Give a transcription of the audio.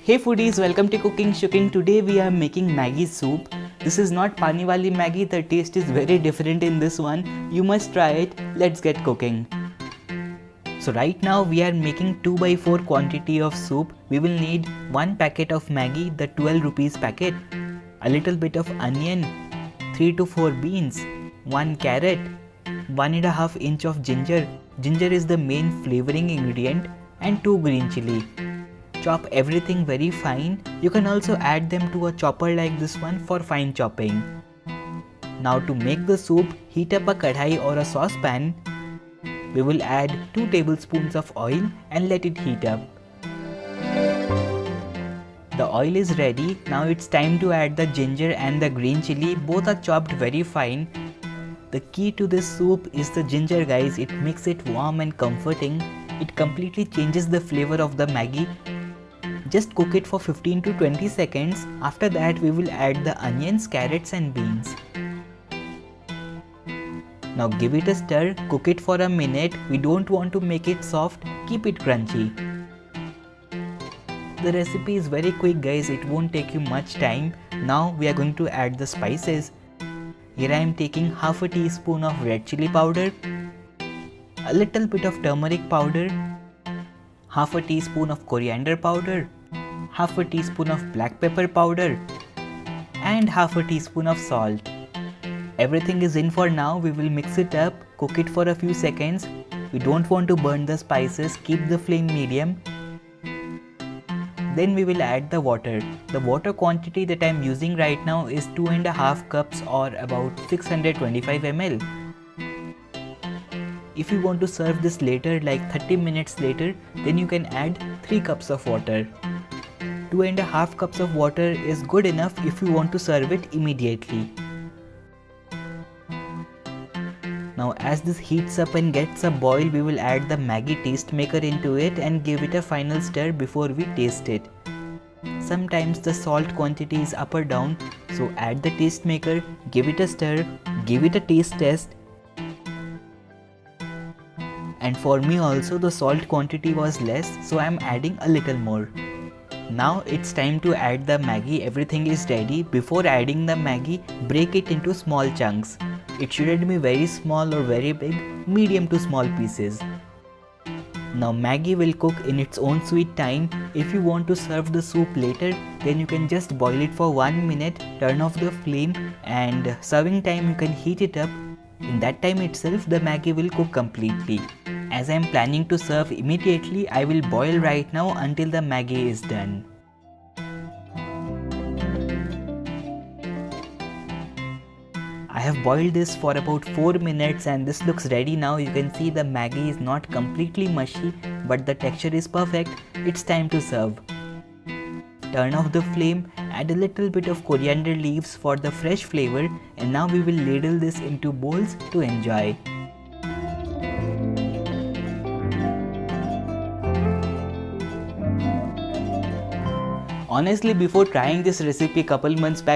Hey foodies, welcome to Cooking Shooking. Today we are making Maggi soup. This is not pani wali Maggi, the taste is very different in this one. You must try it. Let's get cooking. So right now we are making 2/4 quantity of soup. We will need 1 packet of Maggi, the 12 rupees packet, a little bit of onion, 3 to 4 beans, 1 carrot, 1.5 inch of ginger. Ginger is the main flavoring ingredient, and 2 green chilli. Chop everything very fine. You can also add them to a chopper like this one for fine chopping. Now to make the soup, heat up a kadhai or a saucepan. We will add 2 tablespoons of oil and let it heat up. The oil is ready. Now it's time to add the ginger and the green chilli. Both are chopped very fine. The key to this soup is the ginger, guys. It makes it warm and comforting. It completely changes the flavor of the Maggi. Just cook it for 15 to 20 seconds. After that we will add the onions, carrots and beans. Now give it a stir, cook it for a minute. We don't want to make it soft, keep it crunchy. The recipe is very quick, guys, it won't take you much time. Now we are going to add the spices. Here I am taking half a teaspoon of red chilli powder, a little bit of turmeric powder, half a teaspoon of coriander powder, half a teaspoon of black pepper powder, and half a teaspoon of salt. Everything is in for now. We will mix it up, cook it for a few seconds. We don't want to burn the spices, keep the flame medium. Then we will add the water. The water quantity that I am using right now is 2.5 cups or about 625 ml. If you want to serve this later, like 30 minutes later, then you can add 3 cups of water. 2.5 cups of water is good enough if you want to serve it immediately. Now as this heats up and gets a boil, we will add the Maggi taste maker into it and give it a final stir before we taste it. Sometimes the salt quantity is up or down, so add the taste maker, give it a stir, give it a taste test. And for me also the salt quantity was less, so I am adding a little more. Now it's time to add the Maggi. Everything is ready. Before adding the Maggi, break it into small chunks. It shouldn't be very small or very big, medium to small pieces. Now Maggi will cook in its own sweet time. If you want to serve the soup later, then you can just boil it for 1 minute, turn off the flame, and serving time you can heat it up. In that time itself the Maggi will cook completely. As I am planning to serve immediately, I will boil right now until the Maggi is done. I have boiled this for about 4 minutes and this looks ready now. You can see the Maggi is not completely mushy, but the texture is perfect. It's time to serve. Turn off the flame, add a little bit of coriander leaves for the fresh flavor, and now we will ladle this into bowls to enjoy. Honestly, before trying this recipe couple months back,